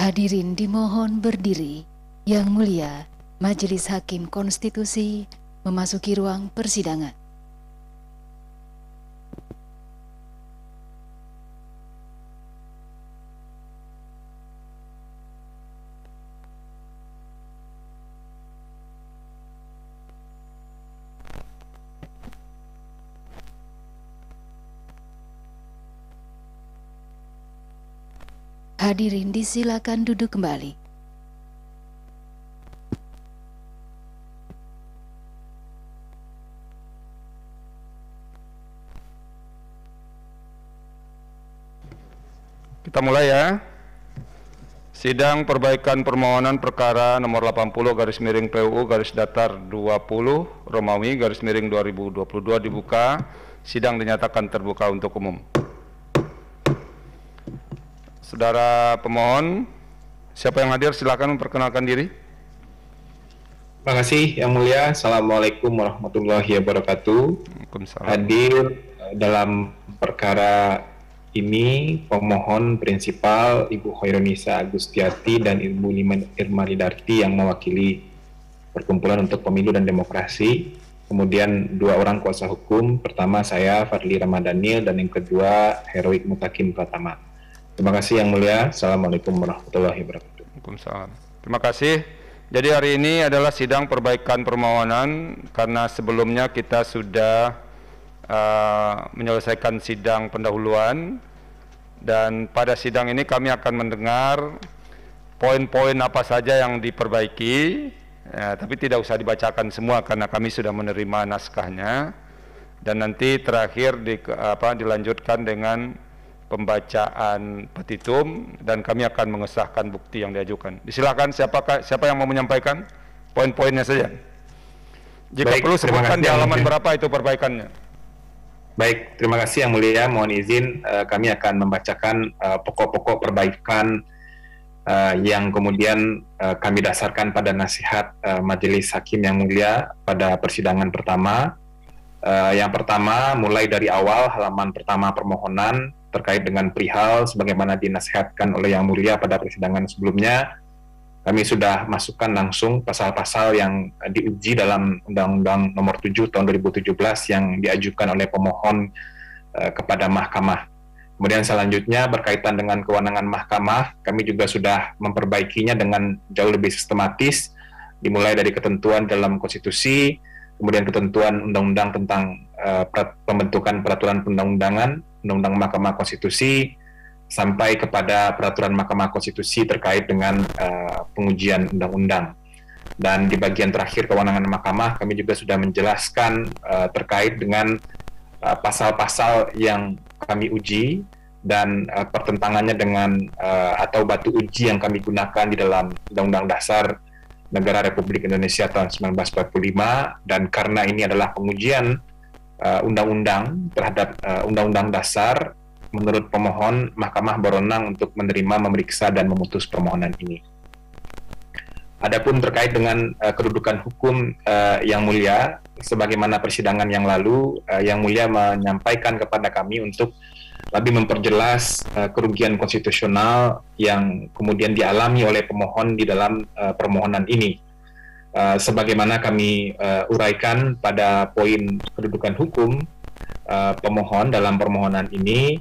Hadirin dimohon berdiri. Yang mulia, Majelis Hakim Konstitusi memasuki ruang persidangan. Hadirin disilakan duduk kembali. Kita mulai ya. Sidang perbaikan permohonan perkara nomor 80/PUU _20 Romawi _2022 dibuka. Sidang dinyatakan terbuka untuk umum. Saudara pemohon, siapa yang hadir silakan memperkenalkan diri. Terima kasih Yang Mulia. Assalamualaikum warahmatullahi wabarakatuh. Waalaikumsalam. Hadir dalam perkara ini pemohon prinsipal Ibu Khairunisa Agustiati dan Ibu Irma Lidarti yang mewakili Perkumpulan untuk Pemilu dan Demokrasi. Kemudian dua orang kuasa hukum, pertama saya Fadli Ramadhanil dan yang kedua Heroik Mutakin Pratama. Terima kasih Yang Mulia. Assalamualaikum warahmatullahi wabarakatuh. Waalaikumsalam. Terima kasih. Jadi hari ini adalah sidang perbaikan permohonan karena sebelumnya kita sudah menyelesaikan sidang pendahuluan, dan pada sidang ini kami akan mendengar poin-poin apa saja yang diperbaiki, tapi tidak usah dibacakan semua karena kami sudah menerima naskahnya, dan nanti terakhir dilanjutkan dengan pembacaan petitum dan kami akan mengesahkan bukti yang diajukan. Disilakan siapa yang mau menyampaikan poin-poinnya saja. Jika perlu sebutkan di halaman berapa itu perbaikannya. Baik, terima kasih Yang Mulia. Mohon izin kami akan membacakan pokok-pokok perbaikan yang kemudian kami dasarkan pada nasihat Majelis Hakim Yang Mulia pada persidangan pertama. Yang pertama, mulai dari awal halaman pertama permohonan terkait dengan perihal sebagaimana dinasihatkan oleh Yang Mulia pada persidangan sebelumnya, kami sudah masukkan langsung pasal-pasal yang diuji dalam Undang-Undang Nomor 7 Tahun 2017 yang diajukan oleh pemohon kepada Mahkamah. Kemudian selanjutnya berkaitan dengan kewenangan Mahkamah, kami juga sudah memperbaikinya dengan jauh lebih sistematis, dimulai dari ketentuan dalam konstitusi, kemudian ketentuan undang-undang tentang pembentukan peraturan perundang-undangan, Undang-Undang Mahkamah Konstitusi, sampai kepada peraturan Mahkamah Konstitusi terkait dengan pengujian undang-undang. Dan di bagian terakhir kewenangan Mahkamah, kami juga sudah menjelaskan terkait dengan pasal-pasal yang kami uji dan pertentangannya dengan atau batu uji yang kami gunakan di dalam Undang-Undang Dasar Negara Republik Indonesia tahun 1945, dan karena ini adalah pengujian undang-undang terhadap Undang-Undang Dasar, menurut pemohon, Mahkamah berwenang untuk menerima, memeriksa, dan memutus permohonan ini. Adapun terkait dengan kedudukan hukum Yang Mulia, sebagaimana persidangan yang lalu, Yang Mulia menyampaikan kepada kami untuk lebih memperjelas kerugian konstitusional yang kemudian dialami oleh pemohon di dalam permohonan ini. Sebagaimana kami uraikan pada poin kedudukan hukum pemohon dalam permohonan ini,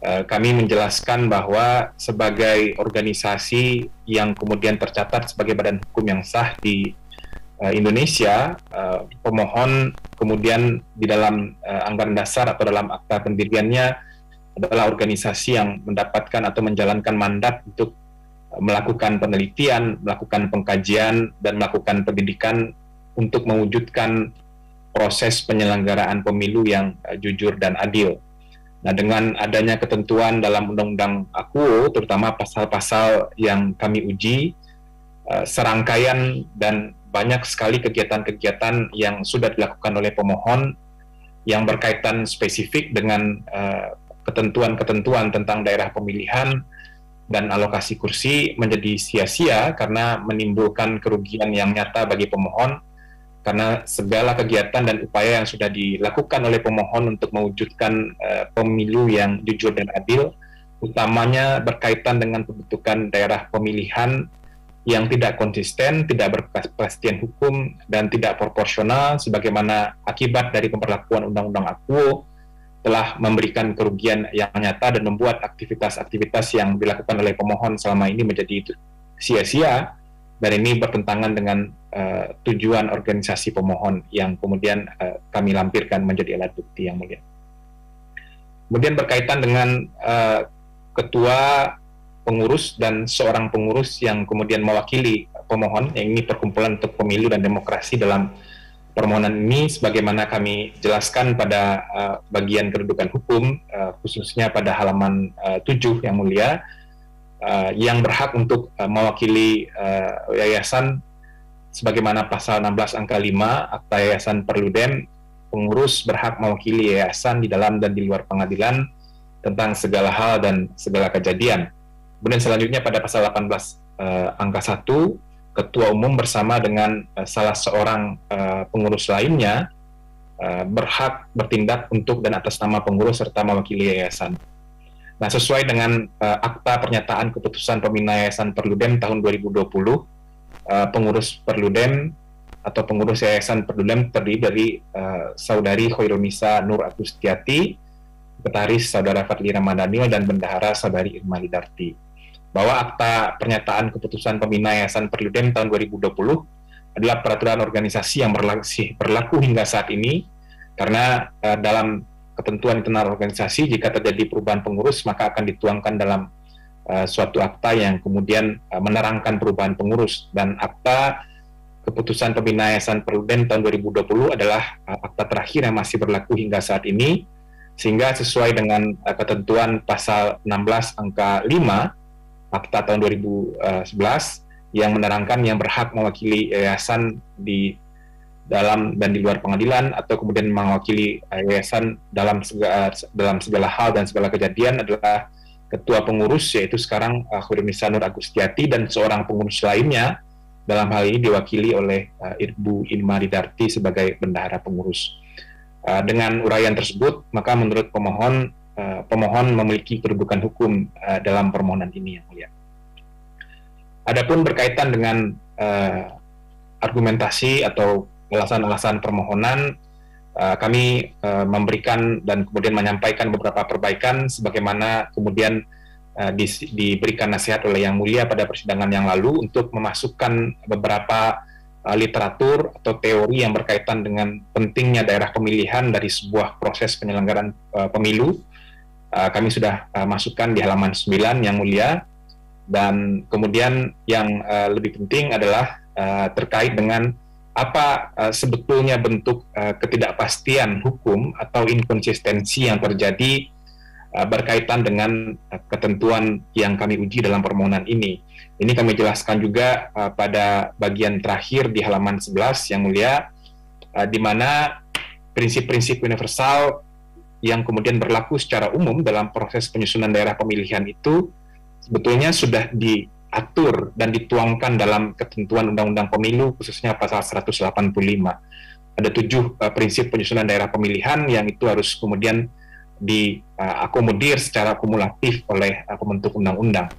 kami menjelaskan bahwa sebagai organisasi yang kemudian tercatat sebagai badan hukum yang sah di Indonesia, pemohon kemudian di dalam anggaran dasar atau dalam akta pendiriannya adalah organisasi yang mendapatkan atau menjalankan mandat untuk melakukan penelitian, melakukan pengkajian, dan melakukan pendidikan untuk mewujudkan proses penyelenggaraan pemilu yang jujur dan adil. Nah, dengan adanya ketentuan dalam Undang-Undang AKUO, terutama pasal-pasal yang kami uji, serangkaian dan banyak sekali kegiatan-kegiatan yang sudah dilakukan oleh pemohon yang berkaitan spesifik dengan ketentuan-ketentuan tentang daerah pemilihan dan alokasi kursi menjadi sia-sia karena menimbulkan kerugian yang nyata bagi pemohon, karena segala kegiatan dan upaya yang sudah dilakukan oleh pemohon untuk mewujudkan pemilu yang jujur dan adil utamanya berkaitan dengan pembentukan daerah pemilihan yang tidak konsisten, tidak berkepastian hukum, dan tidak proporsional, sebagaimana akibat dari pemberlakuan Undang-Undang Akuo telah memberikan kerugian yang nyata dan membuat aktivitas-aktivitas yang dilakukan oleh pemohon selama ini menjadi sia-sia, dan ini bertentangan dengan tujuan organisasi pemohon yang kemudian kami lampirkan menjadi alat bukti, Yang Mulia. Kemudian berkaitan dengan ketua, pengurus, dan seorang pengurus yang kemudian mewakili pemohon, yang ini Perkumpulan untuk Pemilu dan Demokrasi. Dalam permohonan ini, sebagaimana kami jelaskan pada bagian kedudukan hukum, khususnya pada halaman 7, Yang Mulia, yang berhak untuk mewakili yayasan sebagaimana pasal 16 angka 5 Akta Yayasan Perludem, pengurus berhak mewakili yayasan di dalam dan di luar pengadilan tentang segala hal dan segala kejadian. Kemudian selanjutnya pada pasal 18 angka 1, ketua umum bersama dengan salah seorang pengurus lainnya berhak bertindak untuk dan atas nama pengurus serta mewakili yayasan. Nah, sesuai dengan Akta Pernyataan Keputusan Pembina Yayasan Perludem tahun 2020, pengurus Perludem atau pengurus Yayasan Perludem terdiri dari Saudari Khoirunisa Nur Agustiati, Sekretaris Saudara Fadli Ramadhanil, dan Bendahara Saudari Irma Lidarti. Bahwa Akta Pernyataan Keputusan Pembina Yayasan Perludem tahun 2020 adalah peraturan organisasi yang berlaku hingga saat ini, karena dalam ketentuan internal organisasi, jika terjadi perubahan pengurus maka akan dituangkan dalam suatu akta yang kemudian menerangkan perubahan pengurus. Dan Akta Keputusan Pembina Yayasan Perludem tahun 2020 adalah akta terakhir yang masih berlaku hingga saat ini, sehingga sesuai dengan ketentuan pasal 16 angka 5 Akta tahun 2011 yang menerangkan yang berhak mewakili yayasan di dalam dan di luar pengadilan atau kemudian mewakili yayasan dalam segala hal dan segala kejadian adalah ketua pengurus, yaitu sekarang Khoirunisa Nur Agustiati, dan seorang pengurus lainnya dalam hal ini diwakili oleh Ibu Irma Lidarti sebagai bendahara pengurus. Dengan uraian tersebut, maka menurut pemohon memiliki kedudukan hukum dalam permohonan ini, Yang Mulia. Adapun berkaitan dengan argumentasi atau alasan-alasan permohonan, kami memberikan dan kemudian menyampaikan beberapa perbaikan sebagaimana kemudian diberikan nasihat oleh Yang Mulia pada persidangan yang lalu untuk memasukkan beberapa literatur atau teori yang berkaitan dengan pentingnya daerah pemilihan dari sebuah proses penyelenggaraan pemilu. Kami sudah masukkan di halaman 9, Yang Mulia. Dan kemudian yang lebih penting adalah terkait dengan apa sebetulnya bentuk ketidakpastian hukum atau inkonsistensi yang terjadi berkaitan dengan ketentuan yang kami uji dalam permohonan ini. Ini kami jelaskan juga pada bagian terakhir di halaman 11, Yang Mulia, di mana prinsip-prinsip universal yang kemudian berlaku secara umum dalam proses penyusunan daerah pemilihan itu sebetulnya sudah diatur dan dituangkan dalam ketentuan Undang-Undang Pemilu, khususnya pasal 185. Ada 7 prinsip penyusunan daerah pemilihan yang itu harus kemudian diakomodir secara kumulatif oleh pembentuk undang-undang.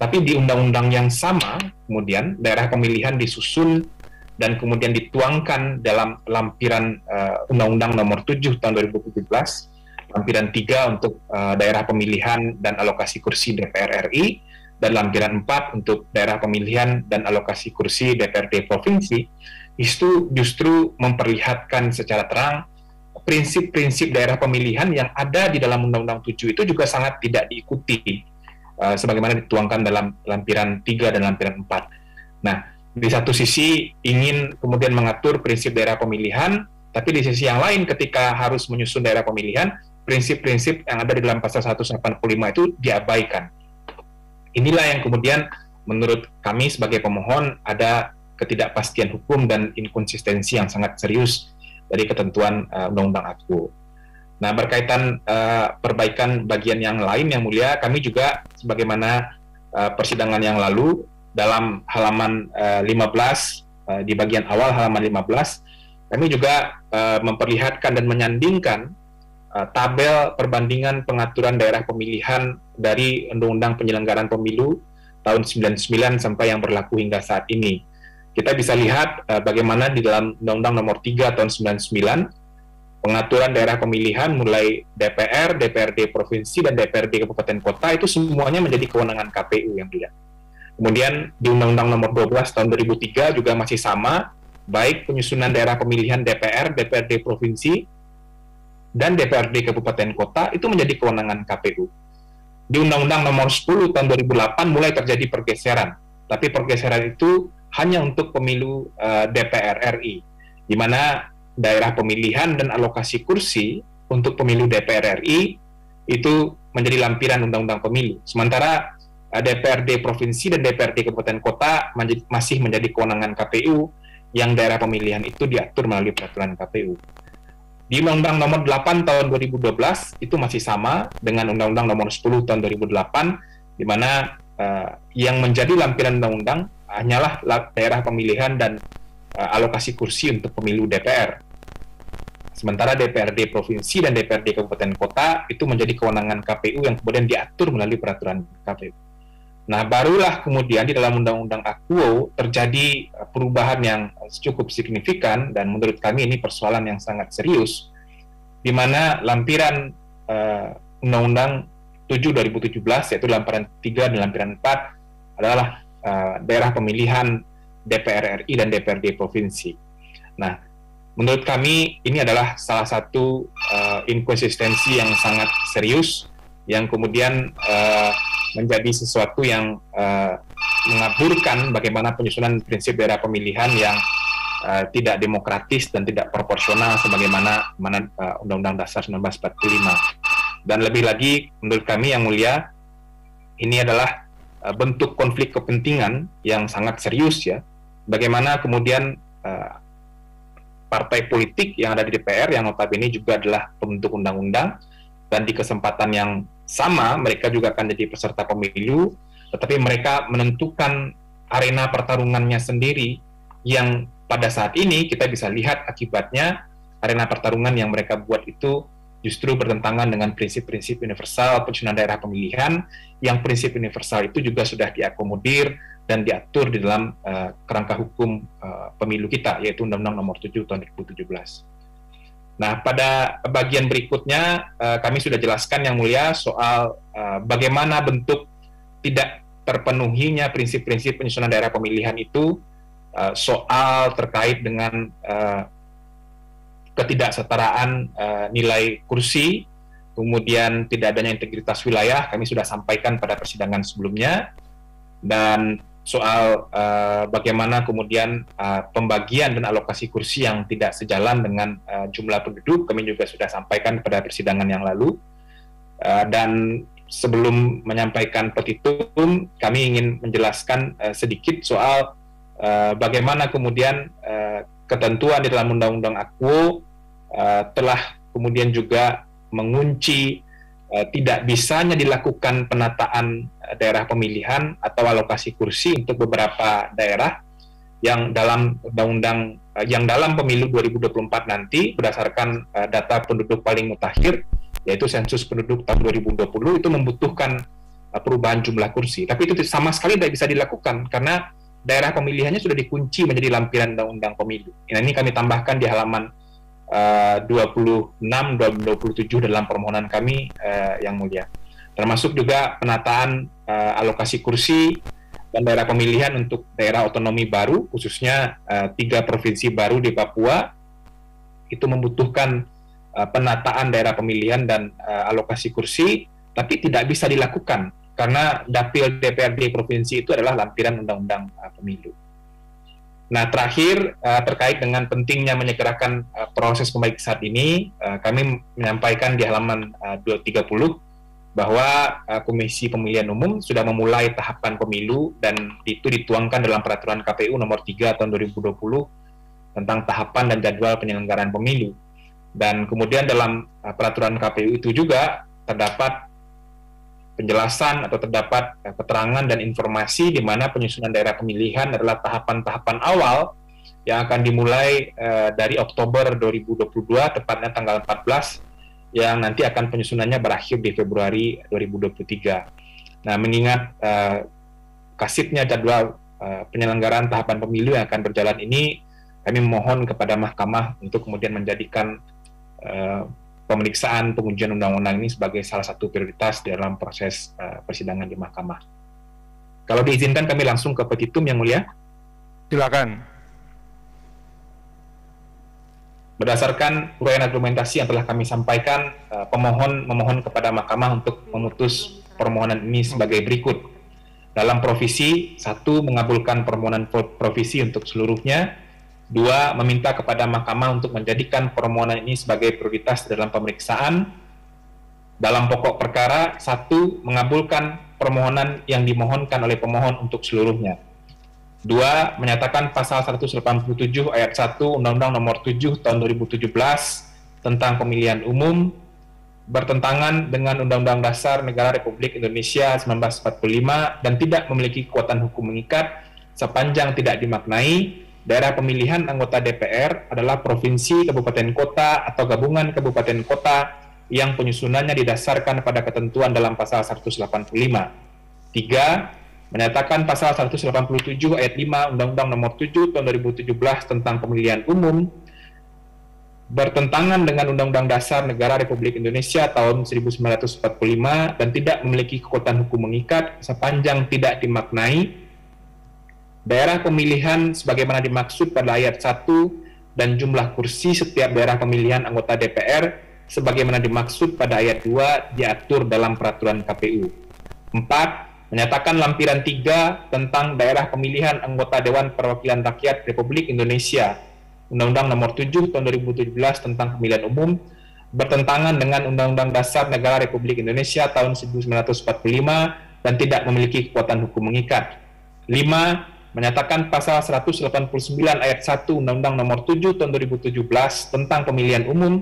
Tapi di undang-undang yang sama, kemudian daerah pemilihan disusun dan kemudian dituangkan dalam lampiran Undang-Undang Nomor 7 tahun 2017, lampiran 3 untuk daerah pemilihan dan alokasi kursi DPR RI, dan lampiran 4 untuk daerah pemilihan dan alokasi kursi DPRD Provinsi. Itu justru memperlihatkan secara terang prinsip-prinsip daerah pemilihan yang ada di dalam Undang-Undang 7 itu juga sangat tidak diikuti sebagaimana dituangkan dalam lampiran 3 dan lampiran 4. Nah, di satu sisi ingin kemudian mengatur prinsip daerah pemilihan, tapi di sisi yang lain ketika harus menyusun daerah pemilihan, prinsip-prinsip yang ada di dalam pasal 185 itu diabaikan. Inilah yang kemudian menurut kami sebagai pemohon ada ketidakpastian hukum dan inkonsistensi yang sangat serius dari ketentuan Undang-Undang Akuo. Nah, berkaitan perbaikan bagian yang lain, Yang Mulia, kami juga sebagaimana persidangan yang lalu dalam halaman 15, di bagian awal halaman 15, kami juga memperlihatkan dan menyandingkan tabel perbandingan pengaturan daerah pemilihan dari Undang-Undang Penyelenggaraan Pemilu tahun 99 sampai yang berlaku hingga saat ini. Kita bisa lihat bagaimana di dalam Undang-Undang Nomor 3 tahun 99 pengaturan daerah pemilihan mulai DPR, DPRD provinsi dan DPRD kabupaten kota itu semuanya menjadi kewenangan KPU yang dilihat. Kemudian di Undang-Undang Nomor 12 tahun 2003 juga masih sama, baik penyusunan daerah pemilihan DPR, DPRD provinsi dan DPRD kabupaten kota itu menjadi kewenangan KPU. Di Undang-Undang Nomor 10 tahun 2008 mulai terjadi pergeseran, tapi pergeseran itu hanya untuk pemilu DPR RI, di mana daerah pemilihan dan alokasi kursi untuk pemilu DPR RI itu menjadi lampiran Undang-Undang Pemilu. Sementara DPRD provinsi dan DPRD kabupaten kota masih menjadi kewenangan KPU, yang daerah pemilihan itu diatur melalui peraturan KPU. Di Undang-Undang Nomor 8 tahun 2012 itu masih sama dengan Undang-Undang Nomor 10 tahun 2008, di mana yang menjadi lampiran undang-undang hanyalah daerah pemilihan dan alokasi kursi untuk pemilu DPR. Sementara DPRD provinsi dan DPRD kabupaten kota itu menjadi kewenangan KPU yang kemudian diatur melalui peraturan KPU. Nah, barulah kemudian di dalam Undang-Undang Akuo terjadi perubahan yang cukup signifikan, dan menurut kami ini persoalan yang sangat serius, di mana lampiran Undang-Undang 7 2017, yaitu lampiran 3 dan lampiran 4 adalah daerah pemilihan DPR RI dan DPRD provinsi. Nah, menurut kami ini adalah salah satu inkonsistensi yang sangat serius, yang kemudian menjadi sesuatu yang mengaburkan bagaimana penyusunan prinsip daerah pemilihan yang tidak demokratis dan tidak proporsional sebagaimana Undang-Undang Dasar 1945. Dan lebih lagi, menurut kami yang mulia, ini adalah bentuk konflik kepentingan yang sangat serius ya. Bagaimana kemudian partai politik yang ada di DPR, yang notabene juga adalah pembentuk undang-undang, dan di kesempatan yang sama mereka juga akan jadi peserta pemilu, tetapi mereka menentukan arena pertarungannya sendiri, yang pada saat ini kita bisa lihat akibatnya arena pertarungan yang mereka buat itu justru bertentangan dengan prinsip-prinsip universal penyusunan daerah pemilihan, yang prinsip universal itu juga sudah diakomodir dan diatur di dalam kerangka hukum pemilu kita, yaitu Undang-Undang Nomor 7 tahun 2017. Nah, pada bagian berikutnya kami sudah jelaskan yang mulia soal bagaimana bentuk tidak terpenuhinya prinsip-prinsip penyusunan daerah pemilihan itu, soal terkait dengan ketidaksetaraan nilai kursi, kemudian tidak adanya integritas wilayah, kami sudah sampaikan pada persidangan sebelumnya, dan soal bagaimana kemudian pembagian dan alokasi kursi yang tidak sejalan dengan jumlah penduduk, kami juga sudah sampaikan pada persidangan yang lalu. Dan sebelum menyampaikan petitum, kami ingin menjelaskan sedikit soal bagaimana kemudian ketentuan di dalam Undang-Undang Akuo telah kemudian juga mengunci tidak bisanya dilakukan penataan daerah pemilihan atau alokasi kursi untuk beberapa daerah yang dalam undang-undang yang dalam pemilu 2024 nanti berdasarkan data penduduk paling mutakhir, yaitu sensus penduduk tahun 2020, itu membutuhkan perubahan jumlah kursi. Tapi itu sama sekali tidak bisa dilakukan karena daerah pemilihannya sudah dikunci menjadi lampiran undang-undang pemilu. Nah, ini kami tambahkan di halaman 26 dan 27 dalam permohonan kami yang mulia. Termasuk juga penataan alokasi kursi dan daerah pemilihan untuk daerah otonomi baru, khususnya 3 provinsi baru di Papua, itu membutuhkan penataan daerah pemilihan dan alokasi kursi, tapi tidak bisa dilakukan karena dapil DPRD provinsi itu adalah lampiran undang-undang pemilu. Nah, terakhir terkait dengan pentingnya menyegerakan proses pembaik saat ini, kami menyampaikan di halaman 230 bahwa Komisi Pemilihan Umum sudah memulai tahapan pemilu dan itu dituangkan dalam Peraturan KPU Nomor 3 tahun 2020 tentang tahapan dan jadwal penyelenggaraan pemilu. Dan kemudian dalam Peraturan KPU itu juga terdapat penjelasan atau terdapat keterangan dan informasi di mana penyusunan daerah pemilihan adalah tahapan-tahapan awal yang akan dimulai dari Oktober 2022, tepatnya tanggal 14 yang nanti akan penyusunannya berakhir di Februari 2023. Nah, mengingat kasibnya jadwal penyelenggaraan tahapan pemilu yang akan berjalan ini, kami mohon kepada Mahkamah untuk kemudian menjadikan pemeriksaan pengujian undang-undang ini sebagai salah satu prioritas dalam proses persidangan di Mahkamah. Kalau diizinkan kami langsung ke petitum, Yang Mulia. Silakan. Berdasarkan uraian argumentasi yang telah kami sampaikan, pemohon memohon kepada Mahkamah untuk memutus permohonan ini sebagai berikut. Dalam provisi, 1. Mengabulkan permohonan provisi untuk seluruhnya. 2. Meminta kepada Mahkamah untuk menjadikan permohonan ini sebagai prioritas dalam pemeriksaan. Dalam pokok perkara, 1. Mengabulkan permohonan yang dimohonkan oleh pemohon untuk seluruhnya. 2. Menyatakan pasal 187 ayat 1 Undang-Undang Nomor 7 Tahun 2017 tentang Pemilihan Umum bertentangan dengan Undang-Undang Dasar Negara Republik Indonesia 1945 dan tidak memiliki kekuatan hukum mengikat sepanjang tidak dimaknai daerah pemilihan anggota DPR adalah provinsi, kabupaten kota, atau gabungan kabupaten kota yang penyusunannya didasarkan pada ketentuan dalam pasal 185. 3. Menyatakan pasal 187 ayat 5 Undang-Undang Nomor 7 Tahun 2017 tentang Pemilihan Umum bertentangan dengan Undang-Undang Dasar Negara Republik Indonesia tahun 1945 dan tidak memiliki kekuatan hukum mengikat sepanjang tidak dimaknai daerah pemilihan sebagaimana dimaksud pada ayat 1 dan jumlah kursi setiap daerah pemilihan anggota DPR sebagaimana dimaksud pada ayat 2 diatur dalam peraturan KPU. 4. Menyatakan lampiran 3 tentang daerah pemilihan anggota Dewan Perwakilan Rakyat Republik Indonesia Undang-Undang Nomor 7 Tahun 2017 tentang Pemilihan Umum bertentangan dengan Undang-Undang Dasar Negara Republik Indonesia tahun 1945 dan tidak memiliki kekuatan hukum mengikat. 5. Menyatakan pasal 189 ayat 1 Undang-Undang Nomor 7 Tahun 2017 tentang Pemilihan Umum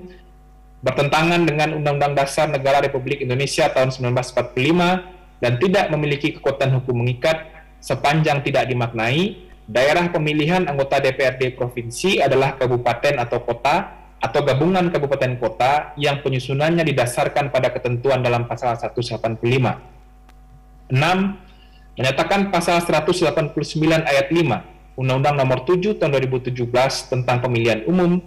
bertentangan dengan Undang-Undang Dasar Negara Republik Indonesia tahun 1945 dan tidak memiliki kekuatan hukum mengikat sepanjang tidak dimaknai daerah pemilihan anggota DPRD provinsi adalah kabupaten atau kota atau gabungan kabupaten kota yang penyusunannya didasarkan pada ketentuan dalam pasal 185. 6. Menyatakan pasal 189 ayat 5 Undang-Undang Nomor 7 Tahun 2017 tentang Pemilihan Umum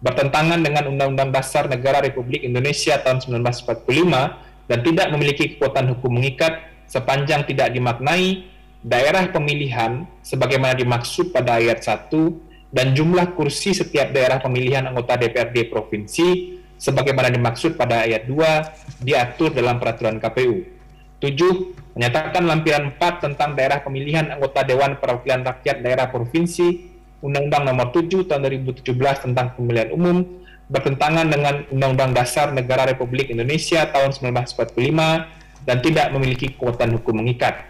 bertentangan dengan Undang-Undang Dasar Negara Republik Indonesia tahun 1945 dan tidak memiliki kekuatan hukum mengikat sepanjang tidak dimaknai daerah pemilihan sebagaimana dimaksud pada ayat 1 dan jumlah kursi setiap daerah pemilihan anggota DPRD provinsi sebagaimana dimaksud pada ayat 2 diatur dalam peraturan KPU. 7. Menyatakan lampiran 4 tentang daerah pemilihan anggota Dewan Perwakilan Rakyat Daerah Provinsi Undang-Undang Nomor 7 Tahun 2017 tentang Pemilihan Umum bertentangan dengan Undang-Undang Dasar Negara Republik Indonesia tahun 1945 dan tidak memiliki kekuatan hukum mengikat.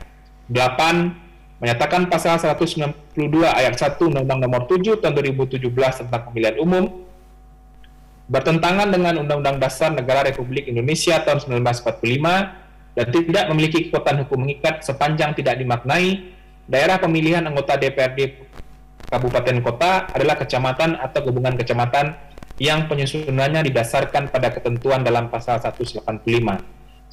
8. Menyatakan pasal 192 ayat 1 Undang-Undang Nomor 7 Tahun 2017 tentang Pemilihan Umum bertentangan dengan Undang-Undang Dasar Negara Republik Indonesia tahun 1945 dan tidak memiliki kekuatan hukum mengikat sepanjang tidak dimaknai daerah pemilihan anggota DPRD kabupaten kota adalah kecamatan atau gabungan kecamatan yang penyusunannya didasarkan pada ketentuan dalam pasal 185. 9.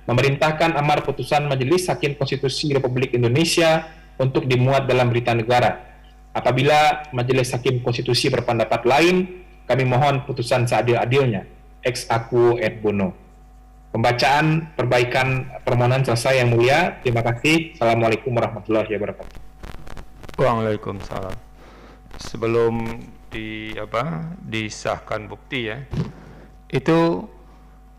Memerintahkan amar putusan Majelis Hakim Konstitusi Republik Indonesia untuk dimuat dalam berita negara. Apabila Majelis Hakim Konstitusi berpendapat lain, kami mohon putusan seadil-adilnya. Ex aequo et bono. Pembacaan perbaikan permohonan selesai, Yang Mulia. Terima kasih. Assalamualaikum warahmatullahi wabarakatuh. Waalaikumsalam. Sebelum disahkan bukti ya, itu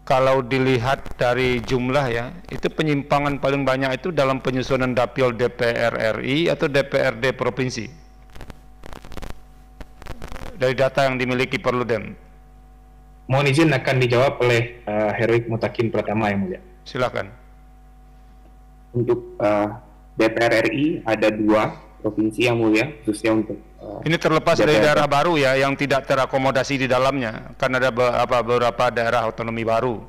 kalau dilihat dari jumlah ya, itu penyimpangan paling banyak itu dalam penyusunan dapil DPR RI atau DPRD provinsi dari data yang dimiliki Perludem. Mohon izin akan dijawab oleh Heroik Mutakin Pratama, Yang Mulia. Silakan. Untuk DPR RI ada 2 provinsi, Yang Mulia, khususnya untuk ini terlepas dari daerah baru ya yang tidak terakomodasi di dalamnya, karena ada beberapa daerah otonomi baru.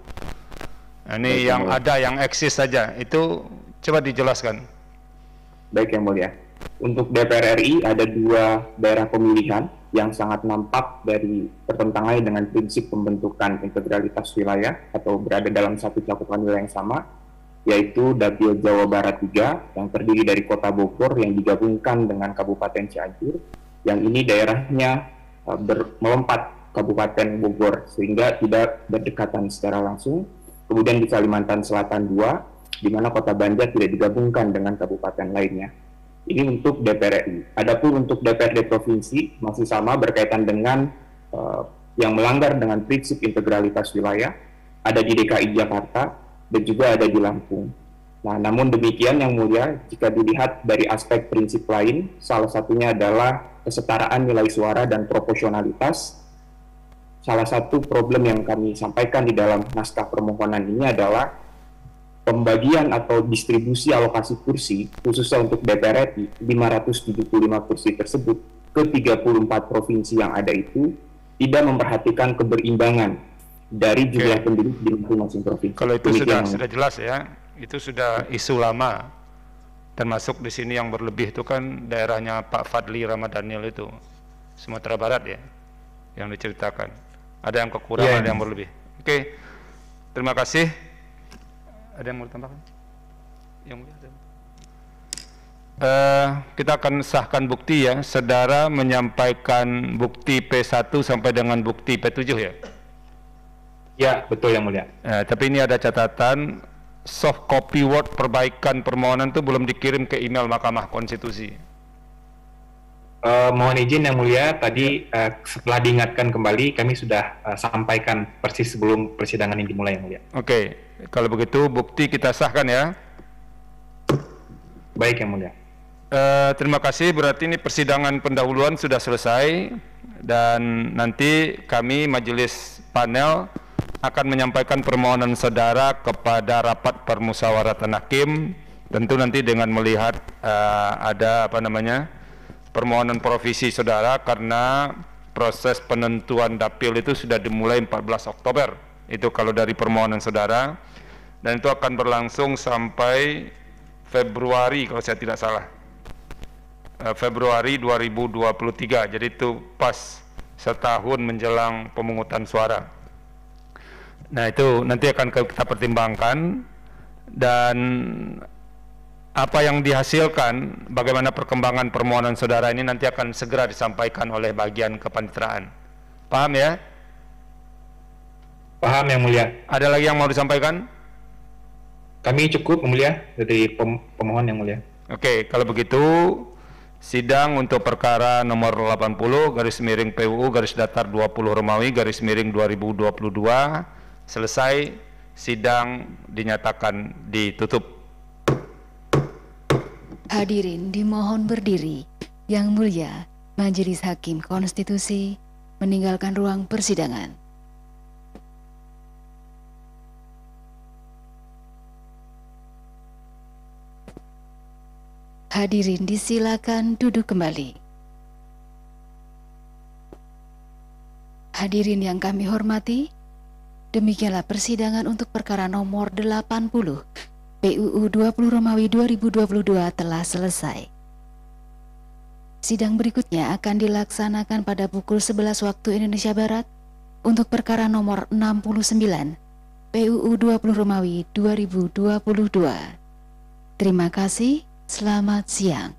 Nah, ini yang ada yang eksis saja, itu coba dijelaskan. Baik, Yang Mulia. Untuk DPR RI ada 2 daerah pemilihan yang sangat nampak dari pertentangannya dengan prinsip pembentukan integralitas wilayah atau berada dalam satu cakupan wilayah yang sama, yaitu Dapil Jawa Barat 3 yang terdiri dari Kota Bogor yang digabungkan dengan Kabupaten Cianjur, yang ini daerahnya melompat Kabupaten Bogor sehingga tidak berdekatan secara langsung. Kemudian di Kalimantan Selatan 2, di mana Kota Banjar tidak digabungkan dengan kabupaten lainnya. Ini untuk DPR RI. Adapun untuk DPRD Provinsi masih sama berkaitan dengan yang melanggar dengan prinsip integralitas wilayah, ada di DKI Jakarta dan juga ada di Lampung. Nah, namun demikian Yang Mulia, jika dilihat dari aspek prinsip lain, salah satunya adalah kesetaraan nilai suara dan proporsionalitas. Salah satu problem yang kami sampaikan di dalam naskah permohonan ini adalah pembagian atau distribusi alokasi kursi, khususnya untuk DPR RI, 575 kursi tersebut ke 34 provinsi yang ada itu tidak memperhatikan keberimbangan dari jumlah penduduk di masing-masing provinsi. Kalau itu sudah jelas ya, itu sudah isu lama. Termasuk di sini yang berlebih itu kan daerahnya Pak Fadli Ramadhanil itu, Sumatera Barat ya, yang diceritakan. Ada yang kekurangan, ada yang berlebih. Oke, terima kasih. Ada yang mau ditambahkan? Yang mulia ada. Kita akan sahkan bukti ya. Saudara menyampaikan bukti P1 sampai dengan bukti P7 ya? Ya, betul Yang Mulia. Tapi ini ada catatan, soft copy Word perbaikan permohonan itu belum dikirim ke email Mahkamah Konstitusi. Mohon izin Yang Mulia, tadi setelah diingatkan kembali, kami sudah sampaikan persis sebelum persidangan ini dimulai Yang Mulia. Oke, kalau begitu bukti kita sahkan ya. Baik Yang Mulia. Terima kasih, berarti ini persidangan pendahuluan sudah selesai dan nanti kami majelis panel akan menyampaikan permohonan saudara kepada rapat permusyawaratan hakim, tentu nanti dengan melihat ada permohonan provisi saudara, karena proses penentuan dapil itu sudah dimulai 14 Oktober itu kalau dari permohonan saudara, dan itu akan berlangsung sampai Februari kalau saya tidak salah, Februari 2023, jadi itu pas setahun menjelang pemungutan suara. Nah itu nanti akan kita pertimbangkan, dan apa yang dihasilkan, bagaimana perkembangan permohonan saudara ini nanti akan segera disampaikan oleh bagian kepaniteraan. Paham ya? Paham Yang Mulia. Ada lagi yang mau disampaikan? Kami cukup Yang Mulia dari pemohon Yang Mulia. Oke, kalau begitu sidang untuk perkara nomor 80 garis miring PUU garis datar 20 Romawi garis miring 2022 selesai, sidang dinyatakan ditutup. Hadirin dimohon berdiri. Yang Mulia, Majelis Hakim Konstitusi meninggalkan ruang persidangan. Hadirin disilakan duduk kembali. Hadirin yang kami hormati, demikianlah persidangan untuk perkara nomor 80 PUU 20 Romawi 2022 telah selesai. Sidang berikutnya akan dilaksanakan pada pukul 11 waktu Indonesia Barat untuk perkara nomor 69 PUU 20 Romawi 2022. Terima kasih, selamat siang.